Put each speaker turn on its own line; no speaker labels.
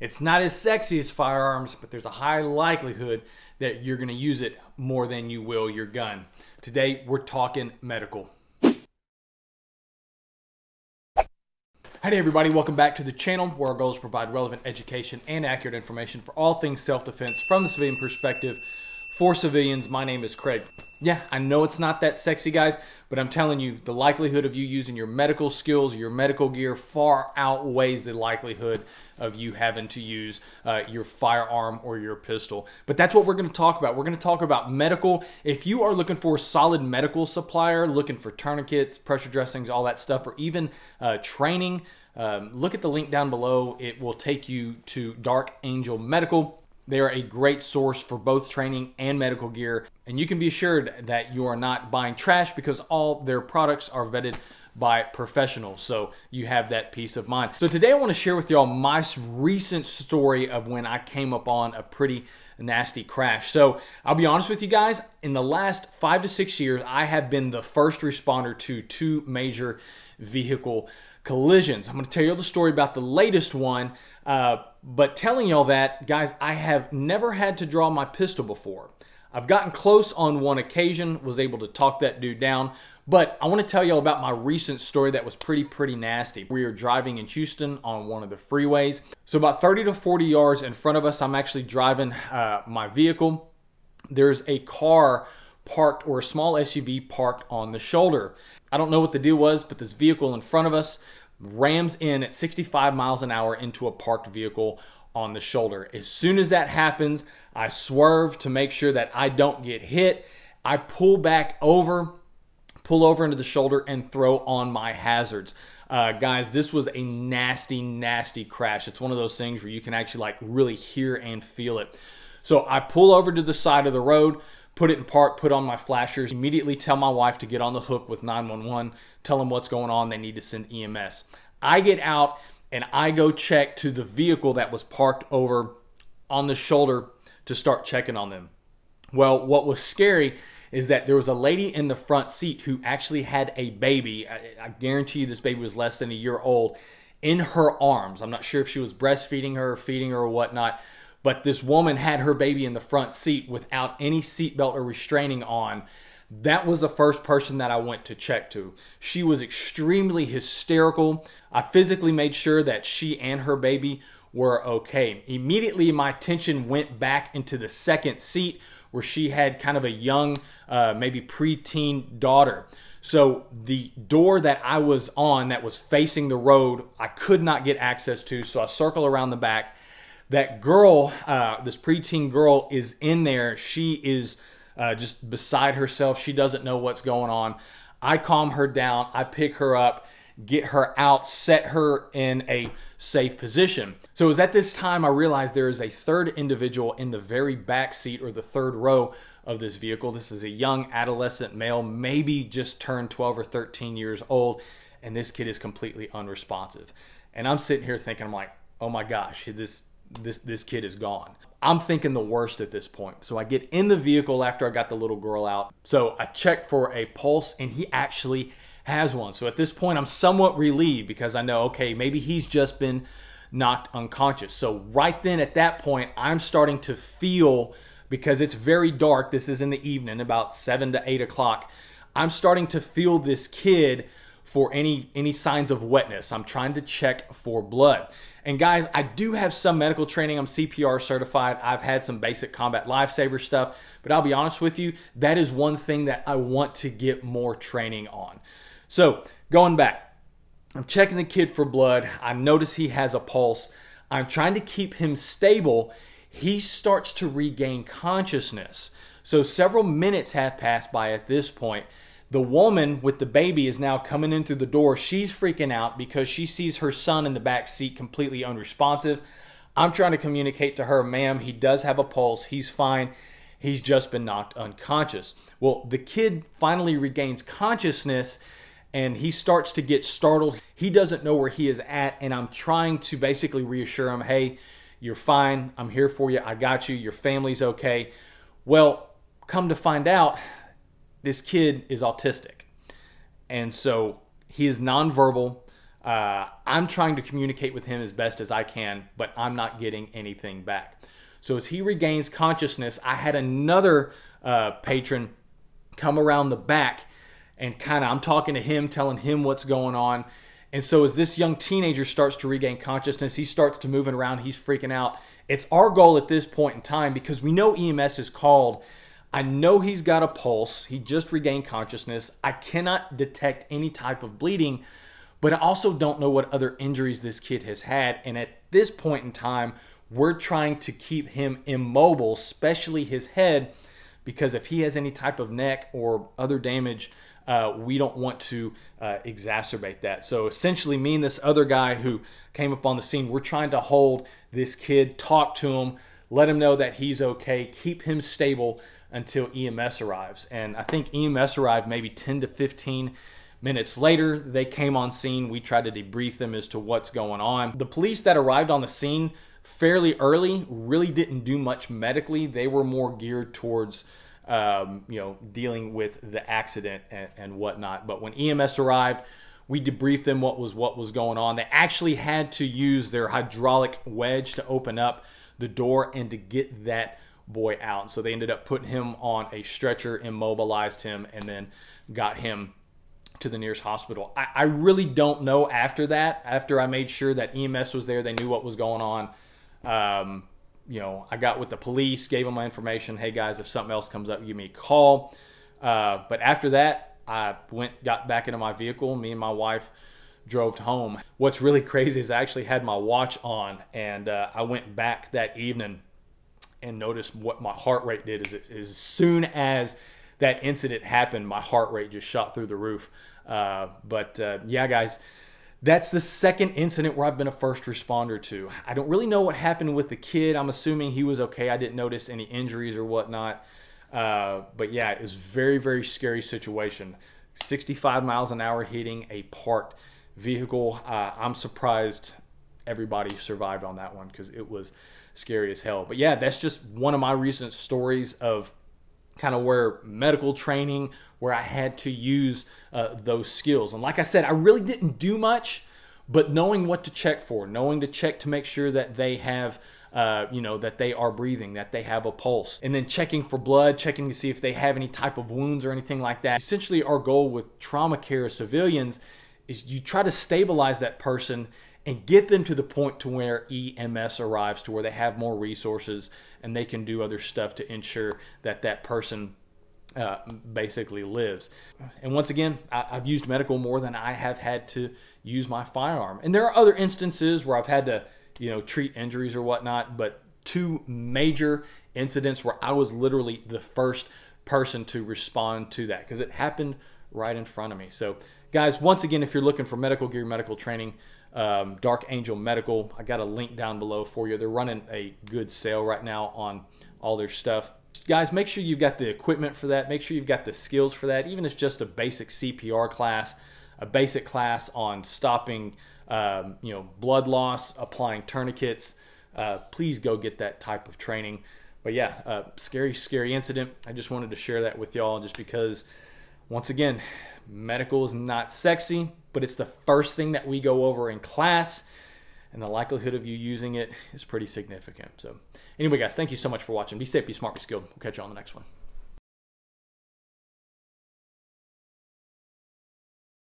It's not as sexy as firearms, but there's a high likelihood that you're going to use it more than you will your gun. Today, we're talking medical. Hey everybody, welcome back to the channel where our goal is to provide relevant education and accurate information for all things self-defense from the civilian perspective for civilians. My name is Craig. Yeah, I know it's not that sexy, guys, but I'm telling you, the likelihood of you using your medical skills, your medical gear far outweighs the likelihood of you having to use your firearm or your pistol. But that's what we're going to talk about. We're going to talk about medical. If you are looking for a solid medical supplier, looking for tourniquets, pressure dressings, all that stuff, or even training, look at the link down below. It will take you to Dark Angel Medical. They are a great source for both training and medical gear, and you can be assured that you are not buying trash because all their products are vetted by professionals, so you have that peace of mind. So today I want to share with y'all my recent story of when I came upon a pretty nasty crash. So I'll be honest with you guys, in the last 5 to 6 years, I have been the first responder to 2 major vehicle collisions. I'm going to tell you the story about the latest one, but telling y'all that, guys, I have never had to draw my pistol before. I've gotten close on one occasion, was able to talk that dude down, but I want to tell y'all about my recent story that was pretty nasty. We are driving in Houston on one of the freeways. So about 30 to 40 yards in front of us, I'm actually driving my vehicle. There's a car parked, or a small SUV parked on the shoulder. I don't know what the deal was, but this vehicle in front of us rams in at 65 miles an hour into a parked vehicle on the shoulder. As soon as that happens, I swerve to make sure that I don't get hit. I pull over into the shoulder and throw on my hazards. Guys, this was a nasty crash. It's one of those things where you can actually like really hear and feel it. So I pull over to the side of the road, put it in park, put on my flashers, immediately tell my wife to get on the hook with 911, tell them what's going on, they need to send EMS. I get out and I go check to the vehicle that was parked over on the shoulder to start checking on them. Well, what was scary is that there was a lady in the front seat who actually had a baby. I guarantee you this baby was less than a year old in her arms. I'm not sure if she was breastfeeding her, feeding her or whatnot, but this woman had her baby in the front seat without any seatbelt or restraining on. That was the first person that I went to check to. She was extremely hysterical. I physically made sure that she and her baby were okay. Immediately, my attention went back into the second seat where she had kind of a young, maybe preteen daughter. So the door that I was on that was facing the road, I could not get access to, so I circle around the back. That girl, this preteen girl, is in there. She is just beside herself. She doesn't know what's going on. I calm her down. I pick her up, get her out, set her in a safe position. So it was at this time I realized there is a third individual in the very back seat, or the third row of this vehicle. This is a young adolescent male, maybe just turned 12 or 13 years old, and this kid is completely unresponsive. And I'm sitting here thinking, I'm like, oh my gosh, this kid is gone. I'm thinking the worst at this point. So I get in the vehicle after I got the little girl out. So I check for a pulse, and he actually has one. So at this point, I'm somewhat relieved because I know, okay, maybe he's just been knocked unconscious. So right then at that point, I'm starting to feel, because it's very dark, this is in the evening, about 7 to 8 o'clock, I'm starting to feel this kid for any signs of wetness. I'm trying to check for blood. And guys, I do have some medical training. I'm CPR certified. I've had some basic combat lifesaver stuff, but I'll be honest with you, that is one thing that I want to get more training on. So going back, I'm checking the kid for blood. I notice he has a pulse. I'm trying to keep him stable. He starts to regain consciousness. So several minutes have passed by at this point. The woman with the baby is now coming in through the door. She's freaking out because she sees her son in the back seat completely unresponsive. I'm trying to communicate to her, ma'am, he does have a pulse. He's fine. He's just been knocked unconscious. Well, the kid finally regains consciousness and he starts to get startled. He doesn't know where he is at, and I'm trying to basically reassure him, hey, you're fine. I'm here for you. I got you. Your family's okay. Well, come to find out, this kid is autistic. And so he is nonverbal. I'm trying to communicate with him as best as I can, but I'm not getting anything back. So as he regains consciousness, I had another patron come around the back and I'm talking to him, telling him what's going on. And so as this young teenager starts to regain consciousness, he starts to moving around, he's freaking out. It's our goal at this point in time, because we know EMS is called. I know he's got a pulse. He just regained consciousness. I cannot detect any type of bleeding, but I also don't know what other injuries this kid has had. And at this point in time, we're trying to keep him immobile, especially his head, because if he has any type of neck or other damage, we don't want to exacerbate that. So essentially, me and this other guy who came up on the scene, we're trying to hold this kid, talk to him, let him know that he's okay, keep him stable until EMS arrives. And I think EMS arrived maybe 10 to 15 minutes later. They came on scene. We tried to debrief them as to what's going on. The police that arrived on the scene fairly early really didn't do much medically. They were more geared towards dealing with the accident and whatnot. But when EMS arrived, we debriefed them what was going on. They actually had to use their hydraulic wedge to open up the door and to get that boy out. So they ended up putting him on a stretcher, immobilized him, and then got him to the nearest hospital. I really don't know after that. After I made sure that EMS was there, they knew what was going on. I got with the police, gave them my information. Hey guys, if something else comes up, give me a call. But after that, I got back into my vehicle. Me and my wife drove home. What's really crazy is I actually had my watch on, and I went back that evening and noticed what my heart rate did. As soon as that incident happened, my heart rate just shot through the roof. Yeah, guys, that's the second incident where I've been a first responder to. I don't really know what happened with the kid. I'm assuming he was okay. I didn't notice any injuries or whatnot. But yeah, it was a very, very scary situation. 65 miles an hour hitting a parked vehicle. I'm surprised everybody survived on that one, because it was scary as hell. But yeah, that's just one of my recent stories of kind of where medical training, where I had to use those skills. And like I said, I really didn't do much, but knowing what to check for, knowing to check to make sure that they have that they are breathing, that they have a pulse, and then checking for blood, checking to see if they have any type of wounds or anything like that. Essentially, our goal with trauma care of civilians is you try to stabilize that person and get them to the point to where EMS arrives, to where they have more resources and they can do other stuff to ensure that that person basically lives. And once again, I've used medical more than I have had to use my firearm. And there are other instances where I've had to treat injuries or whatnot, but two major incidents where I was literally the first person to respond to that, because it happened right in front of me. So guys, once again, if you're looking for medical gear, medical training, Dark Angel Medical, I got a link down below for you. They're running a good sale right now on all their stuff. Guys, make sure you've got the equipment for that. Make sure you've got the skills for that. Even if it's just a basic CPR class, a basic class on stopping blood loss, applying tourniquets. Please go get that type of training. But yeah, scary incident. I just wanted to share that with y'all, just because, once again, medical is not sexy, but it's the first thing that we go over in class, and the likelihood of you using it is pretty significant. So anyway, guys, thank you so much for watching. Be safe, be smart, be skilled. We'll catch you on the next one.